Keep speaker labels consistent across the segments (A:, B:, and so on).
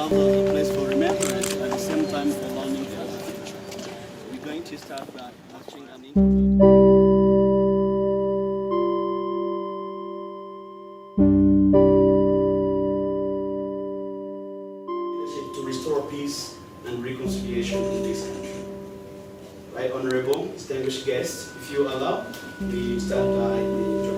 A: have a place for remembrance at the same time for learning for the future. We're going to start by watching an intro. To restore peace and reconciliation in this country. Right, honorable, distinguished guests, if you allow, we start by the intro.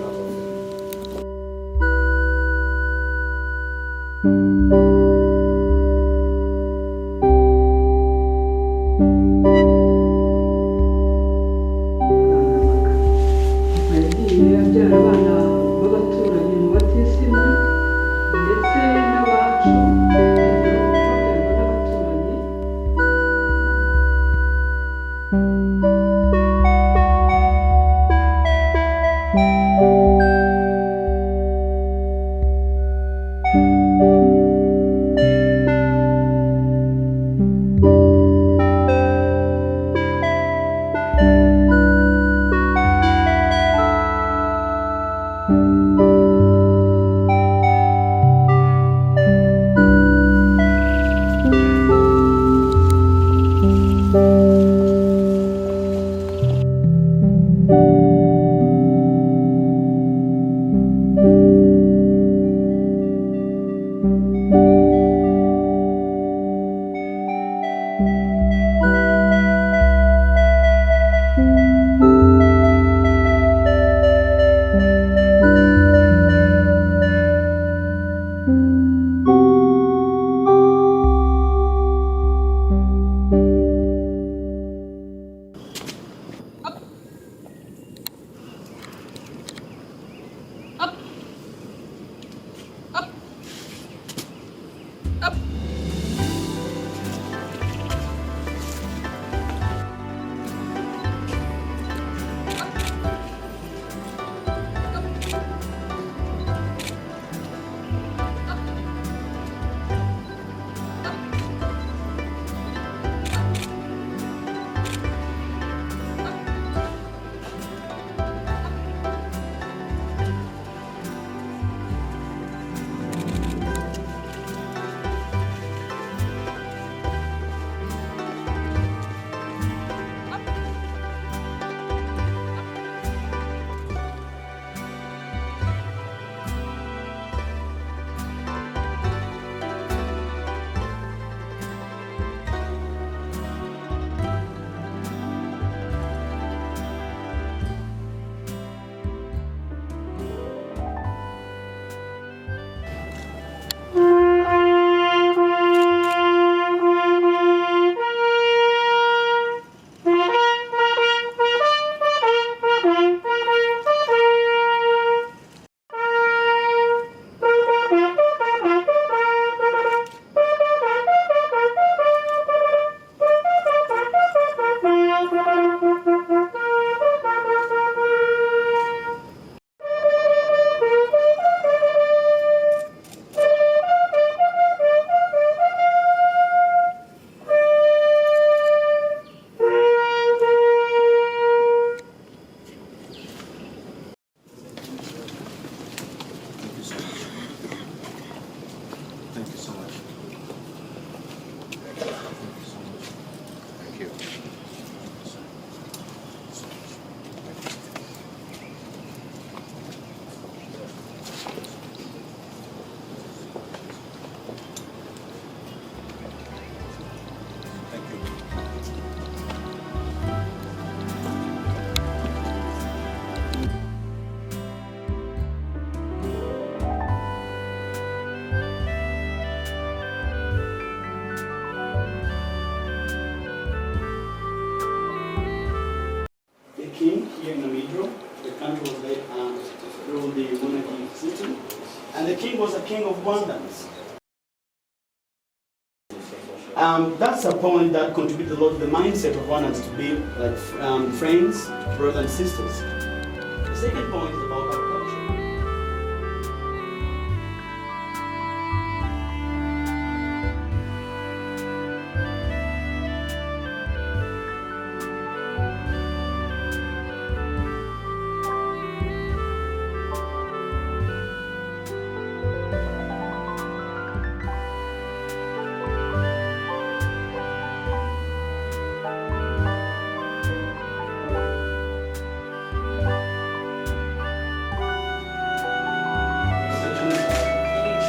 A: King here in the middle. The country was led through the monarchy system, and the king was a king of Rwandans. That's a point that contributed a lot to the mindset of Rwandans to be like friends, brothers and sisters. The second point is about our culture.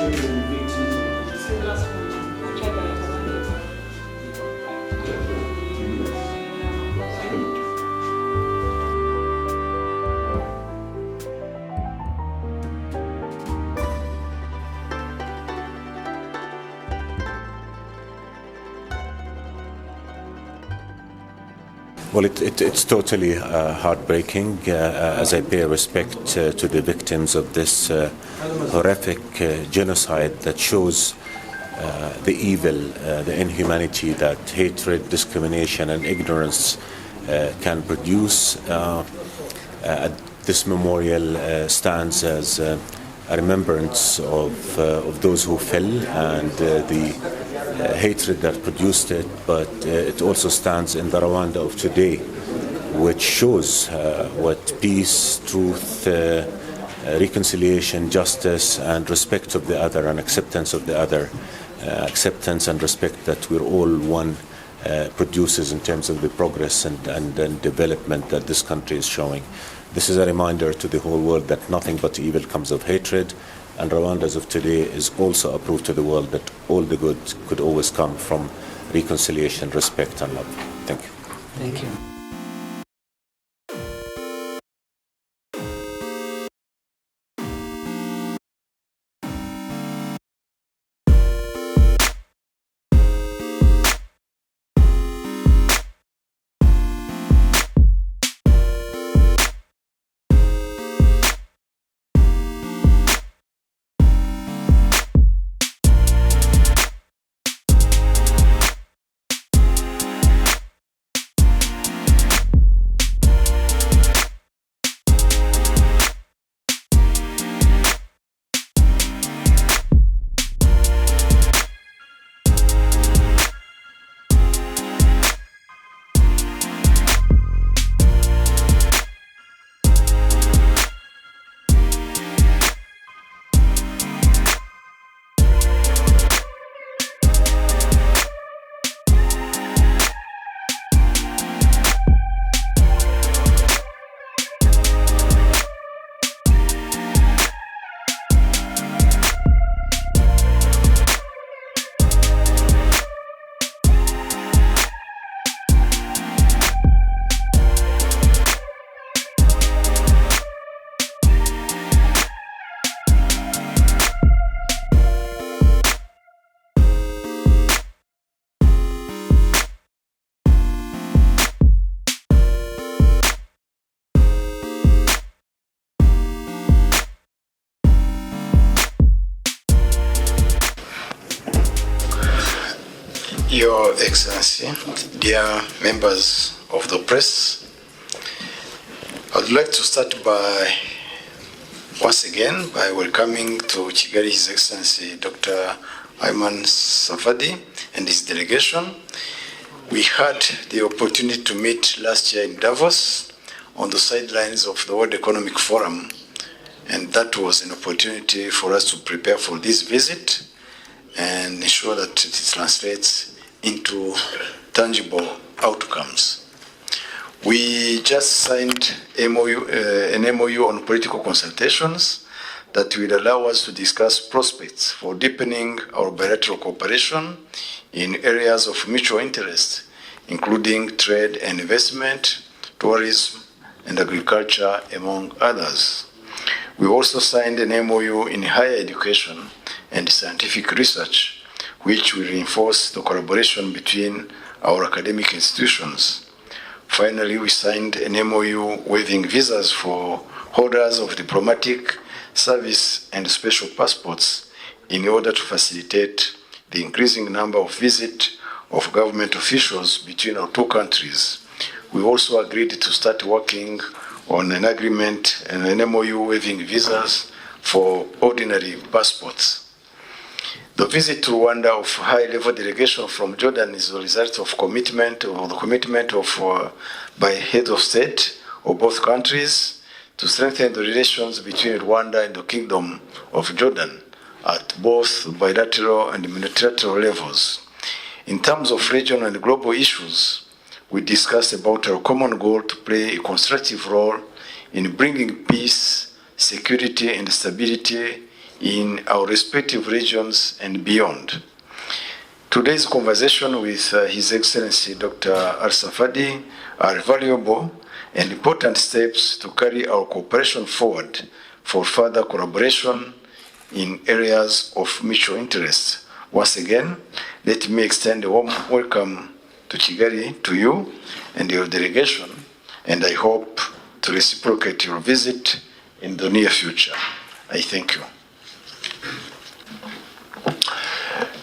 A: children and victims of genocide.
B: Well, it's totally heartbreaking as I pay respect to the victims of this horrific genocide that shows the evil, the inhumanity that hatred, discrimination, and ignorance can produce. This memorial stands as a remembrance of those who fell and the hatred that produced it, but it also stands in the Rwanda of today, which shows what peace, truth, reconciliation, justice, and respect of the other, and acceptance of the other, acceptance and respect that we're all one produces in terms of the progress and development that this country is showing. This is a reminder to the whole world that nothing but evil comes of hatred, and Rwanda's of today is also a proof to the world that all the good could always come from reconciliation, respect, and love. Thank you.
C: Thank you.
D: Your Excellency, dear members of the press, I would like to start by, once again, by welcoming to Kigali His Excellency Dr. Ayman Safadi and his delegation. We had the opportunity to meet last year in Davos on the sidelines of the World Economic Forum, and that was an opportunity for us to prepare for this visit and ensure that it translates into tangible outcomes. We just signed an MOU on political consultations that will allow us to discuss prospects for deepening our bilateral cooperation in areas of mutual interest, including trade and investment, tourism, and agriculture, among others. We also signed an MOU in higher education and scientific research, which will reinforce the collaboration between our academic institutions. Finally, we signed an MOU waiving visas for holders of diplomatic, service, and special passports in order to facilitate the increasing number of visits of government officials between our two countries. We also agreed to start working on an agreement and an MOU waiving visas for ordinary passports. The visit to Rwanda of high-level delegation from Jordan is a result of the commitment by heads of state of both countries to strengthen the relations between Rwanda and the Kingdom of Jordan at both bilateral and multilateral levels. In terms of regional and global issues, we discussed about our common goal to play a constructive role in bringing peace, security, and stability in our respective regions and beyond. Today's conversation with His Excellency Dr. Safadi are valuable and important steps to carry our cooperation forward for further collaboration in areas of mutual interest. Once again, let me extend a warm welcome to Kigali, to you and your delegation, and I hope to reciprocate your visit in the near future. I thank you.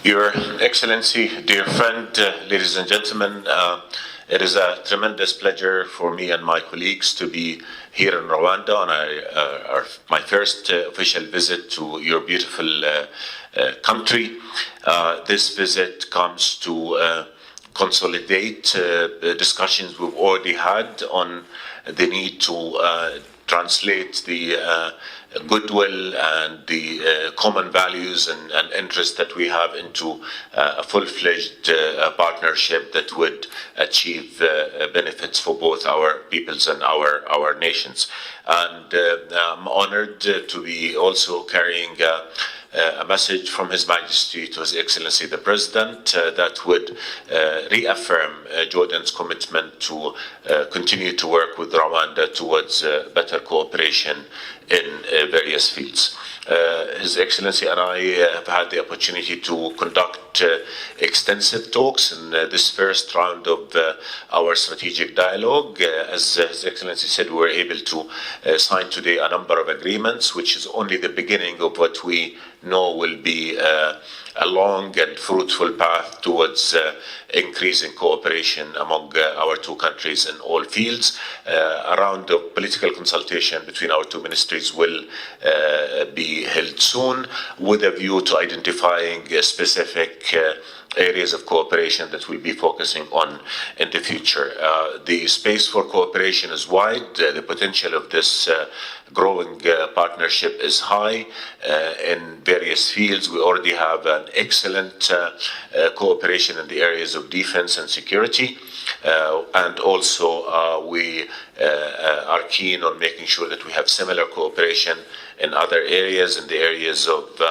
B: Your Excellency, dear friend, ladies and gentlemen, it is a tremendous pleasure for me and my colleagues to be here in Rwanda on my first official visit to your beautiful country. This visit comes to consolidate the discussions we've already had on the need to translate the goodwill and the common values and interests that we have into a full-fledged partnership that would achieve benefits for both our peoples and our nations. And I'm honored to be also carrying a message from His Majesty to His Excellency the President that would reaffirm Jordan's commitment to continue to work with Rwanda towards better cooperation in various fields. His Excellency and I have had the opportunity to conduct extensive talks in this first round of our strategic dialogue. As His Excellency said, we were able to sign today a number of agreements, which is only the beginning of what we know will be a long and fruitful path towards increasing cooperation among our two countries in all fields. A round of political consultation between our two ministries will be held soon with a view to identifying specific areas of cooperation that we'll be focusing on in the future. The space for cooperation is wide. The potential of this growing partnership is high in various fields. We already have an excellent cooperation in the areas of defense and security. And also we are keen on making sure that we have similar cooperation in other areas, in the areas of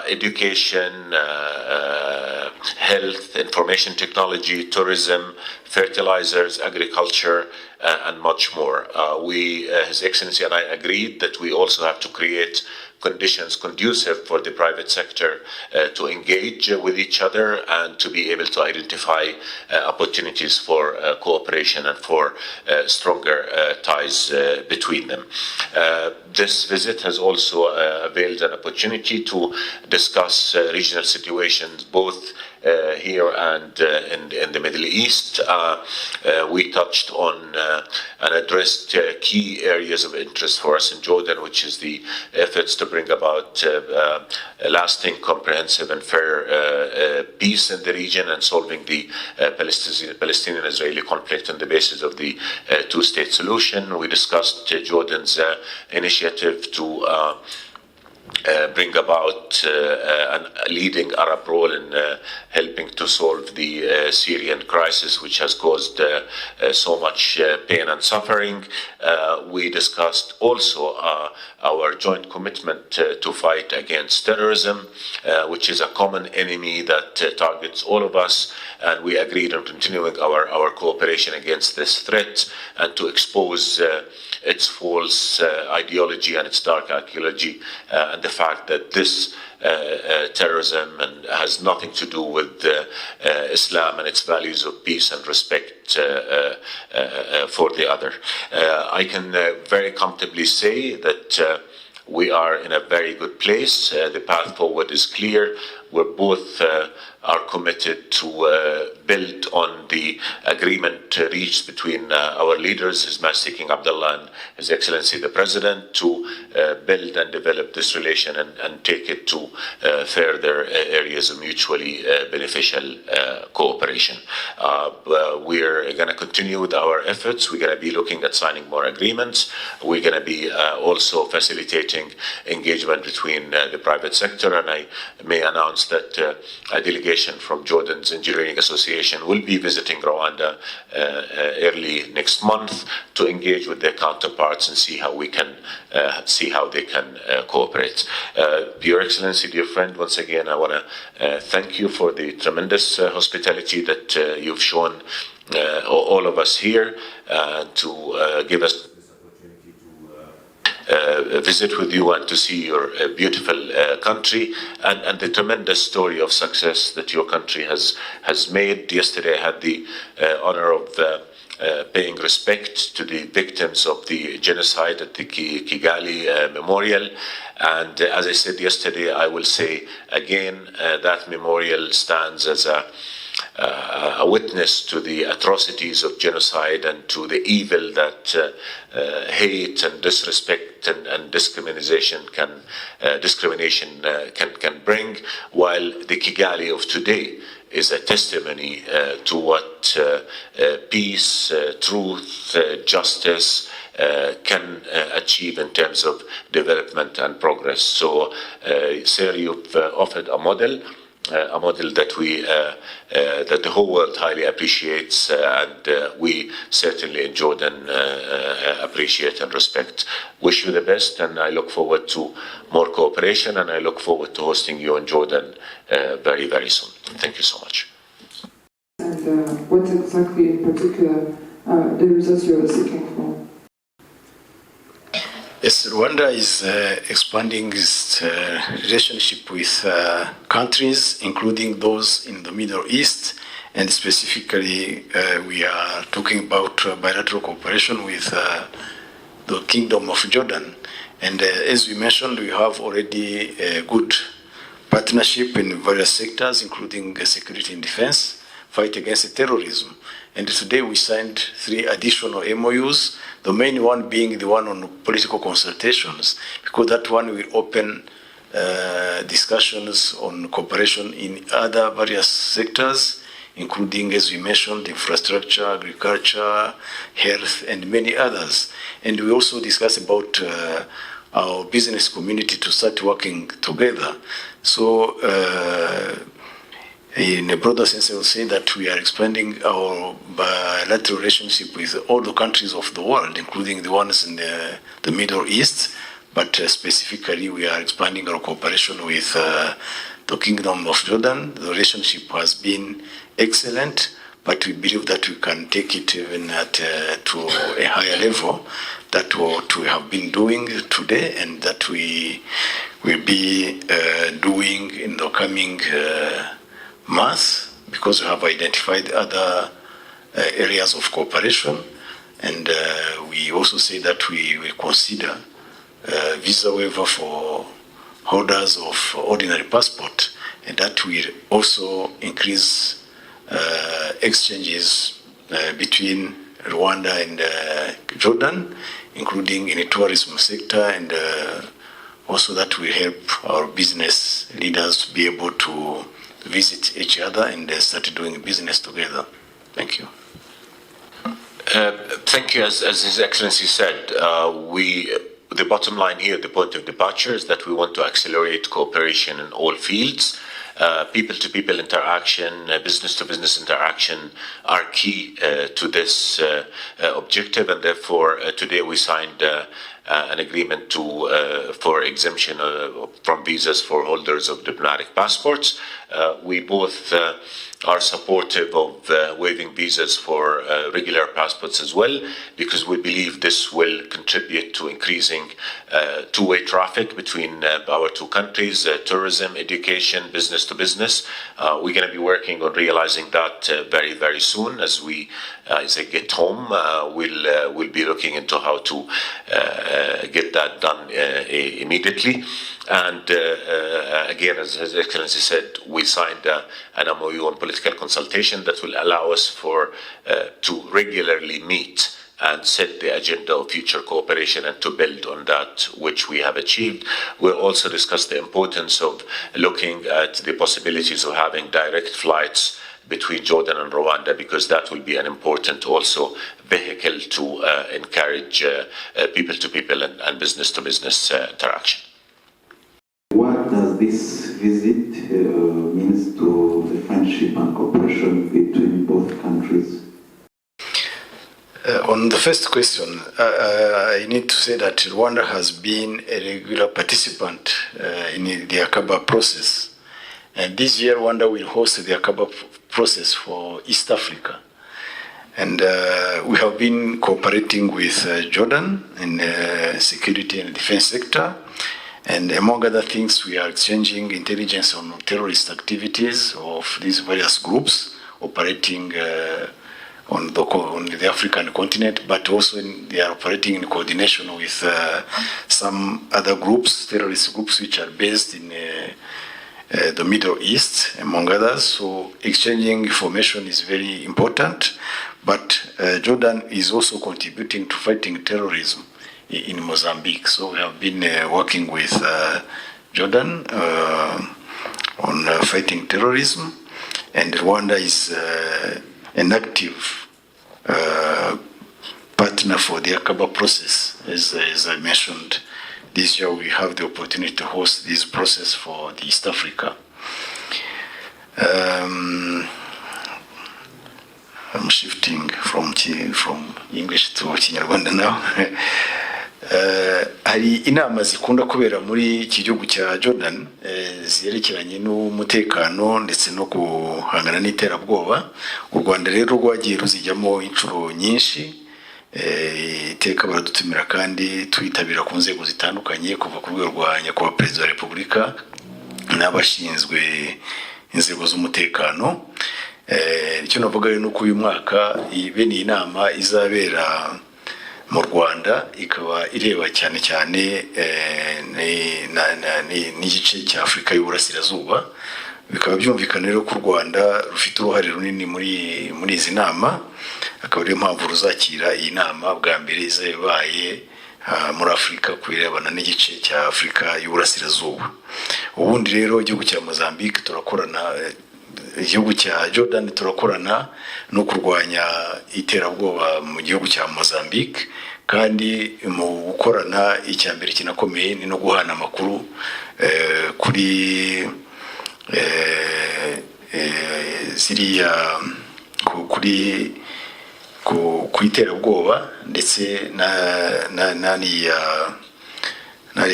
B: education, health, information technology, tourism, fertilizers, agriculture, and much more. His Excellency and I agreed that we also have to create conditions conducive for the private sector to engage with each other and to be able to identify opportunities for cooperation and for stronger ties between them. This visit has also availed an opportunity to discuss regional situations both here and in the Middle East. We touched on and addressed key areas of interest for us in Jordan, which is the efforts to bring about a lasting, comprehensive and fair peace in the region and solving the Palestinian-Israeli conflict on the basis of the two-state solution. We discussed Jordan's initiative to bring about a leading Arab role in helping to solve the Syrian crisis, which has caused so much pain and suffering. We discussed also our joint commitment to fight against terrorism, which is a common enemy that targets all of us, and we agreed on continuing our cooperation against this threat and to expose its false ideology and its dark archaeology, and the fact that this terrorism and has nothing to do with Islam and its values of peace and respect for the other. I can very comfortably say that we are in a very good place. The path forward is clear. We're both are committed to build on the agreement reached between our leaders, His Majesty King Abdullah and His Excellency the President, to build and develop this relation and take it to further areas of mutually beneficial cooperation. We're going to continue with our efforts. We're going to be looking at signing more agreements. We're going to be also facilitating engagement between the private sector, and I may announce announced that a delegation from Jordan's Engineering Association will be visiting Rwanda early next month to engage with their counterparts and see how they can cooperate. Your Excellency, dear friend, once again, I want to thank you for the tremendous hospitality that you've shown all of us here to give us visit with you and to see your beautiful country and the tremendous story of success that your country has made. Yesterday I had the honor of paying respect to the victims of the genocide at the Kigali Memorial. And as I said yesterday, I will say again, that memorial stands as a witness to the atrocities of genocide and to the evil that hate and disrespect and discrimination can bring, while the Kigali of today is a testimony to what peace, truth, justice can achieve in terms of development and progress. So, sir, you've offered a model that that the whole world highly appreciates, and we certainly in Jordan appreciate and respect. Wish you the best, and I look forward to more cooperation, and I look forward to hosting you in Jordan very, very soon. Thank you so much.
C: And what exactly in particular the results you are seeking for?
D: Yes, Rwanda is expanding its relationship with countries, including those in the Middle East, and specifically we are talking about bilateral cooperation with the Kingdom of Jordan. And as we mentioned, we have already a good partnership in various sectors, including security and defense, fight against terrorism. And today we signed 3 additional MOUs, the main one being the one on political consultations, because that one will open discussions on cooperation in other various sectors, including, as we mentioned, infrastructure, agriculture, health, and many others. And we also discussed about our business community to start working together. So, in a broader sense, I will say that we are expanding our bilateral relationship with all the countries of the world, including the ones in the Middle East, but specifically we are expanding our cooperation with the Kingdom of Jordan. The relationship has been excellent, but we believe that we can take it even to a higher level. That's what we have been doing today, and that we will be doing in the coming months, because we have identified other areas of cooperation, and we also say that we will consider visa waiver for holders of ordinary passport, and that will also increase exchanges between Rwanda and Jordan, including in the tourism sector, and also that will help our business leaders to be able to visit each other and start doing business together. Thank you.
B: Thank you. As His Excellency said, the bottom line here, the point of departure, is that we want to accelerate cooperation in all fields. People-to-people interaction, business-to-business interaction are key to this objective, and therefore today we signed an agreement for exemption from visas for holders of diplomatic passports. We both are supportive of waiving visas for regular passports as well, because we believe this will contribute to increasing two-way traffic between our two countries, tourism, education, business to business. We're going to be working on realizing that very, very soon. As I get home, we'll be looking into how to get that done immediately. And again, as His Excellency said, we signed an MOU on political consultation that will allow us to regularly meet and set the agenda of future cooperation and to build on that which we have achieved. We'll also discuss the importance of looking at the possibilities of having direct flights between Jordan and Rwanda, because that will be an important also vehicle to encourage people-to-people and business-to-business interaction.
E: What does this visit means to the friendship and cooperation between both countries?
D: On the first question, I need to say that Rwanda has been a regular participant in the Akaba process. And this year, Rwanda will host the Akaba process for East Africa. And we have been cooperating with Jordan in the security and defense sector. And among other things, we are exchanging intelligence on terrorist activities of these various groups operating on the African continent, but also they are operating in coordination with some other groups, terrorist groups, which are based in the Middle East, among others. So exchanging information is very important, but Jordan is also contributing to fighting terrorism in Mozambique. So we have been working with Jordan on fighting terrorism, and Rwanda is an active partner for the Akaba process. As I mentioned, this year we have the opportunity to host this process for the East Africa. I'm shifting from English to Kinyarwanda now. Hari inama zikunda kubera muri iki gihugu cya Jordan ziyerekeranye n'umutekano ndetse no guhangana n'iterabwoba. U Rwanda rero rwagiye ruzijyamo inshuro nyinshi, iteka baradutumira kandi twitabira ku nzego zitandukanye kuva ku rwego rwa nyakubahwa perezida wa repubulika n'abashinzwe inzego z'umutekano. Icyo navuga rero nuko uyu mwaka bene iyi nama izabera mu Rwanda ikaba ireba cyane cyane n'igice cya Afurika y'Uburasirazuba. Bikaba byumvikana rero ko u Rwanda rufite uruhare runini muri izi nama, akaba ariyo mpamvu ruzakira iyi nama bwa mbere izabaye muri Afurika kurebana n'igice cya Afurika y'Uburasirazuba. Ubundi rero igihugu cya Mozambique turakorana, igihugu cya Jordan turakorana no kurwanya iterabwoba mu gihugu cya Mozambique, kandi mu gukorana icyambere kinakomeye ni no guhana amakuru kuri ziriya ku iterabwoba ndetse n'ariya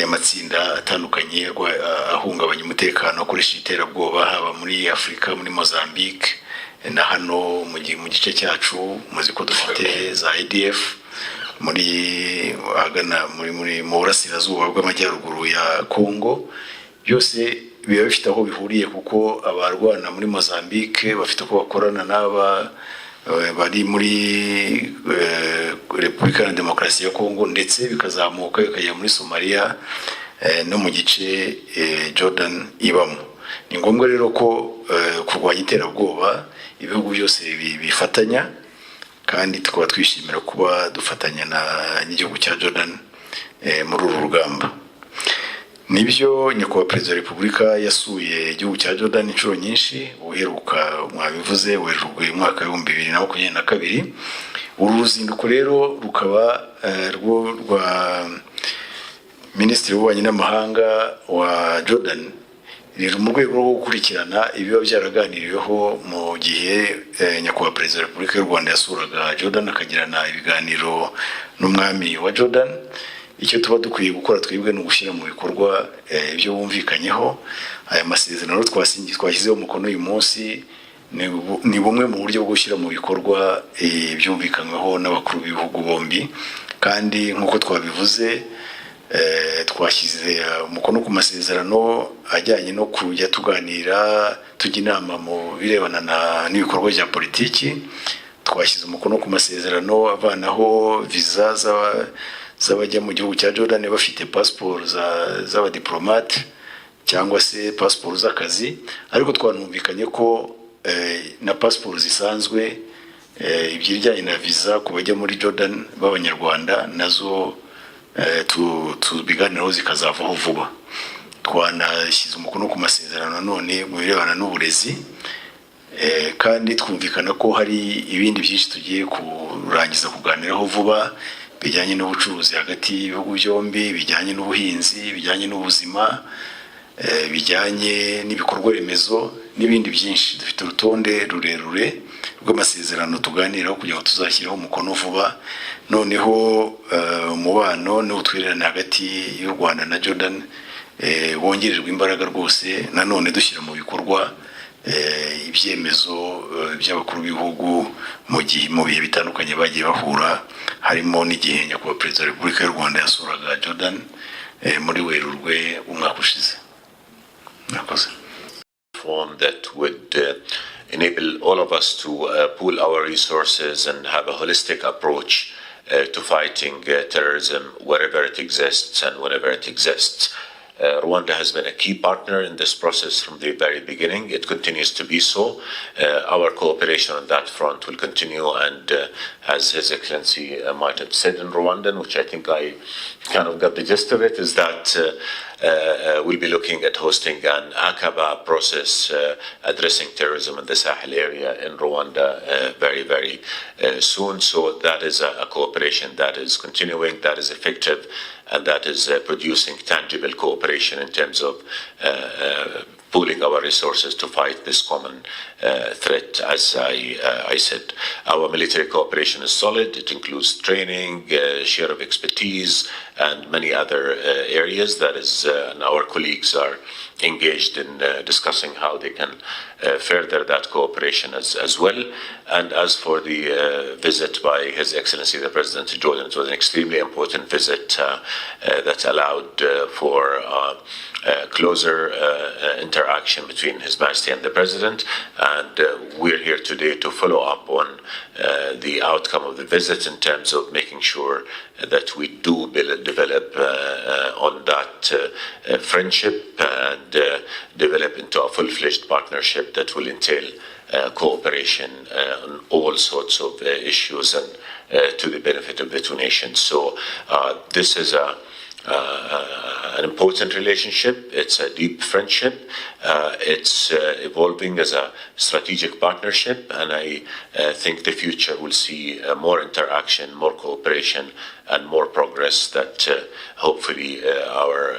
D: matsinda atandukanye ahungabanya umutekano akoresha iterabwoba haba muri Afurika, muri Mozambique na hano mu gice cyacu. Muzi ko dufite za ADF muri mu burasirazuba bw'amajyaruguru ya Congo. Byose biba bifite aho bihuriye kuko abarwana muri Mozambique bafite ko bakorana n'aba bari muri Repubulika ya Demokarasi ya Congo, ndetse bikazamuka bikajya muri Somalia no mu gice Jordan ibamo. Ni ngombwa rero ko kurwanya iterabwoba ibihugu byose bifatanya, kandi tukaba twishimira kuba dufatanya n'igihugu cya Jordan muri uru rugamba. Nibyo nyakubahwa perezida wa repubulika yasuye igihugu cya Jordan inshuro nyinshi, uheruka mwabivuze werurwe mwaka wa 2022. Uru ruzinduko rero rukaba rwa Minisitiri w'Ububanyi n'Amahanga wa Jordan, rero mu rwego rwo gukurikirana ibiba byaraganiriweho mu gihe nyakubahwa perezida wa repubulika y'u Rwanda yasuraga Jordan akagirana ibiganiro n'umwami wa Jordan. Icyo tuba dukwiye gukora twebwe no gushyira mu bikorwa ibyo bumvikanyeho. Aya masezerano twashyizeho umukono uyu munsi ni bumwe mu buryo bwo gushyira mu bikorwa ibyumvikanyweho n'abakuru b'ibihugu bombi, kandi nk'uko twabivuze twashyize umukono ku masezerano ajyanye no kujya tuganira tujya inama mu birebana n'ibikorwa bya politiki. Twashyize umukono ku masezerano avanaho viza z'abajya mu gihugu cya Jordan bafite passport z'abadiplomate cyangwa se passport z'akazi, ariko twanumvikanye ko na passport zisanzwe ibyijyanye na visa ku bajya muri Jordan b'abanyarwanda nazo tubiganiraho zikazavaho vuba. Twanashyize umukono ku masezerano none mu birebana n'uburezi, kandi twumvikana ko hari ibindi byinshi tugiye kurangiza kuganiraho vuba bijyanye n'ubucuruzi hagati y'ibihugu byombi, bijyanye n'ubuhinzi, bijyanye n'ubuzima, bijyanye n'ibikorwa remezo n'ibindi byinshi. Dufite urutonde rurerure rw'amasezerano tuganiraho kugira ngo tuzashyireho umukono vuba. Noneho umubano n'ubutwererane hagati y'u Rwanda na Jordan wongererwa imbaraga rwose, nanone dushyira mu bikorwa ibyemezo by'abakuru b'ibihugu mu bihe bitandukanye bagiye bahura, harimo n'igihe nyakubahwa Perezida wa Repubulika y'u Rwanda yasuraga Jordan muri Werurwe umwaka ushize. Murakoze.
B: Reform that would enable all of us to pool our resources and have a holistic approach to fighting terrorism wherever it exists and whenever it exists. Rwanda has been a key partner in this process from the very beginning. It continues to be so. Our cooperation on that front will continue, and as His Excellency might have said in Rwandan, which I think I kind of got the gist of it, is that we'll be looking at hosting an Aqaba process addressing terrorism in the Sahel area in Rwanda very, very soon. So that is a cooperation that is continuing, that is effective, and that is producing tangible cooperation in terms of pooling our resources to fight this common threat. As I said, our military cooperation is solid. It includes training, share of expertise, and many other areas. That is, and our colleagues are engaged in discussing how they can further that cooperation as well. And as for the visit by His Excellency the President to Jordan, it was an extremely important visit that allowed for closer interaction between His Majesty and the President. And we're here today to follow up on the outcome of the visit in terms of making sure that we do develop on that friendship and develop into a full-fledged partnership that will entail cooperation on all sorts of issues and to the benefit of the two nations. So this is an important relationship. It's a deep friendship. It's evolving as a strategic partnership, and I think the future will see more interaction, more cooperation, and more progress that hopefully our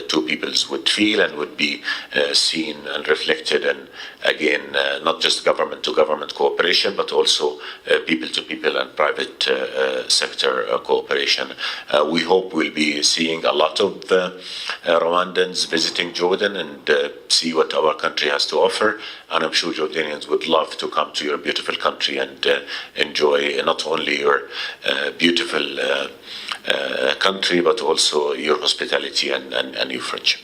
B: two peoples would feel and would be seen and reflected. And again, not just government-to-government cooperation, but also people-to-people and private sector cooperation. We hope we'll be seeing a lot of Rwandans visiting Jordan and see what our country has to offer. And I'm sure Jordanians would love to come to your beautiful country and enjoy not only your beautiful country, but also your hospitality and your friendship.